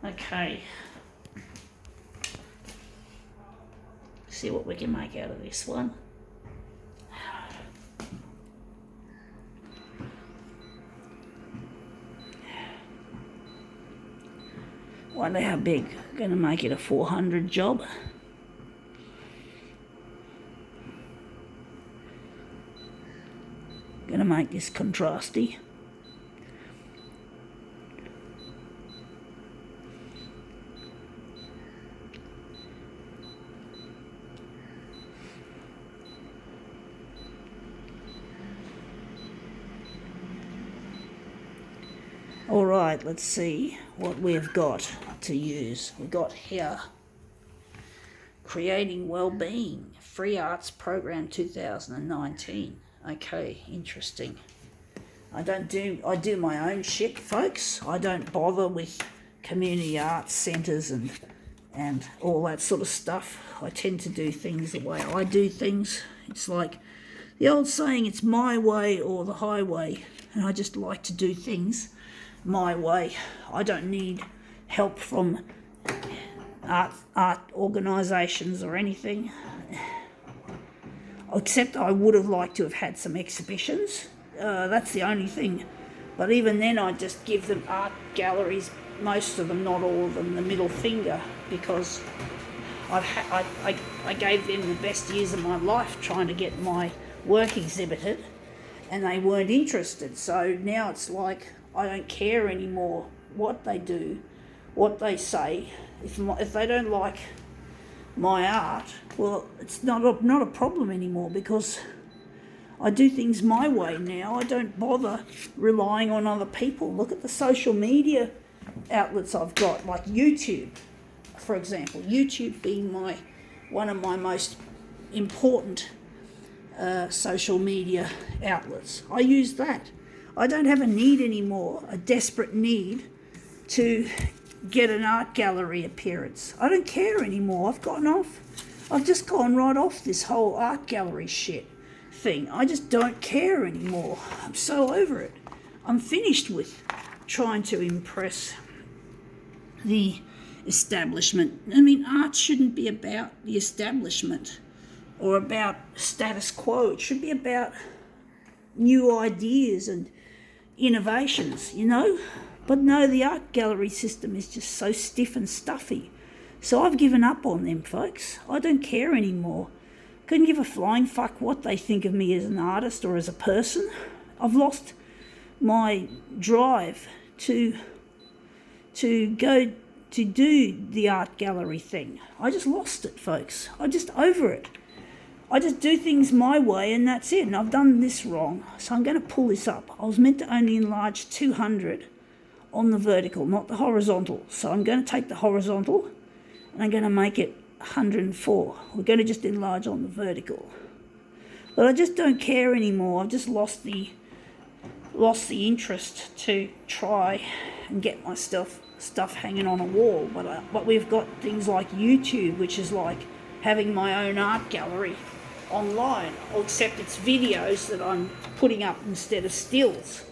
Okay. See what we can make out of this one. Wonder how big. Gonna make it a 400 job. Gonna make this contrasty. Alright, let's see what we've got to use. We've got here Creating Wellbeing, Free Arts Program 2019. Okay, interesting. I do my own shit, folks. I don't bother with community arts centres and all that sort of stuff. I tend to do things the way I do things. It's like the old saying, it's my way or the highway. And I just like to do things my way. I don't need help from art organisations or anything. Except I would have liked to have had some exhibitions. That's the only thing. But even then I just give them art galleries, most of them, not all of them, the middle finger, because I gave them the best years of my life trying to get my work exhibited, and they weren't interested. So now it's like I don't care anymore what they do, what they say. If they don't like my art, well, it's not a problem anymore, because I do things my way now. I don't bother relying on other people. Look at the social media outlets I've got, like YouTube, for example. YouTube being one of my most important social media outlets. I use that. I don't have a need anymore, a desperate need to get an art gallery appearance. I don't care anymore. I've just gone right off this whole art gallery shit thing. I just don't care anymore. I'm so over it. I'm finished with trying to impress the establishment. I mean, art shouldn't be about the establishment or about status quo. It should be about new ideas and innovations, you know? But no, the art gallery system is just so stiff and stuffy. So I've given up on them, folks. I don't care anymore. Couldn't give a flying fuck what they think of me as an artist or as a person. I've lost my drive to go to do the art gallery thing. I just lost it, folks. I'm just over it. I just do things my way and that's it. And I've done this wrong. So I'm going to pull this up. I was meant to only enlarge 200 on the vertical, not the horizontal. So I'm going to take the horizontal and I'm going to make it 104. We're going to just enlarge on the vertical. But I just don't care anymore. I've just lost the interest to try and get my stuff hanging on a wall. But we've got things like YouTube, which is like having my own art gallery online, except it's videos that I'm putting up instead of stills.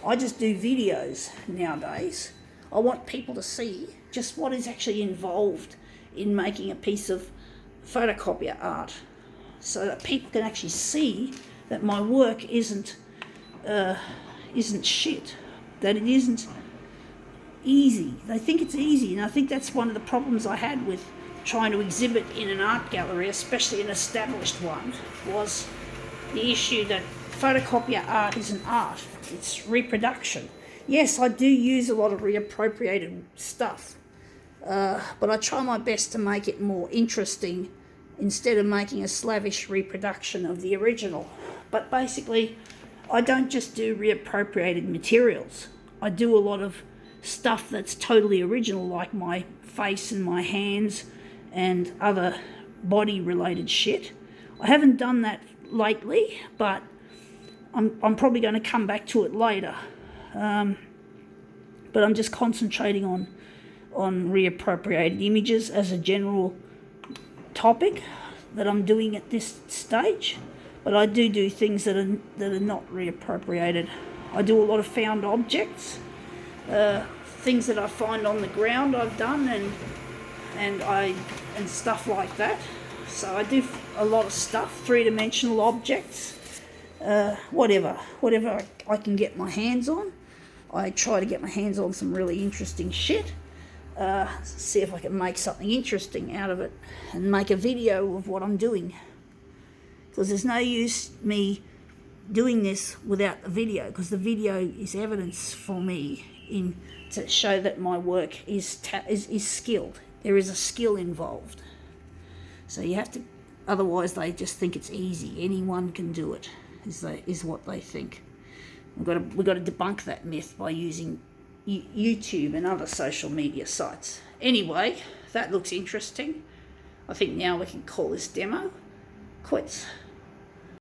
I just do videos nowadays. I want people to see just what is actually involved in making a piece of photocopier art, so that people can actually see that my work isn't shit, that it isn't easy. They think it's easy, and I think that's one of the problems I had with trying to exhibit in an art gallery, especially an established one, was the issue that photocopier art isn't art, it's reproduction. Yes, I do use a lot of reappropriated stuff, but I try my best to make it more interesting instead of making a slavish reproduction of the original. But basically, I don't just do reappropriated materials. I do a lot of stuff that's totally original, like my face and my hands and other body-related shit. I haven't done that lately, but I'm probably going to come back to it later. But I'm just concentrating on reappropriated images as a general topic that I'm doing at this stage. But I do things that are not reappropriated. I do a lot of found objects, things that I find on the ground I've done, and stuff like that. So I do a lot of stuff, three-dimensional objects, whatever I can get my hands on. I try to get my hands on some really interesting shit. See if I can make something interesting out of it and make a video of what I'm doing. Because there's no use me doing this without the video, because the video is evidence for me to show that my work is skilled. There is a skill involved. So you have to, otherwise they just think it's easy. Anyone can do it, is what they think. We've got to debunk that myth by using YouTube and other social media sites. Anyway, that looks interesting. I think now we can call this demo quits.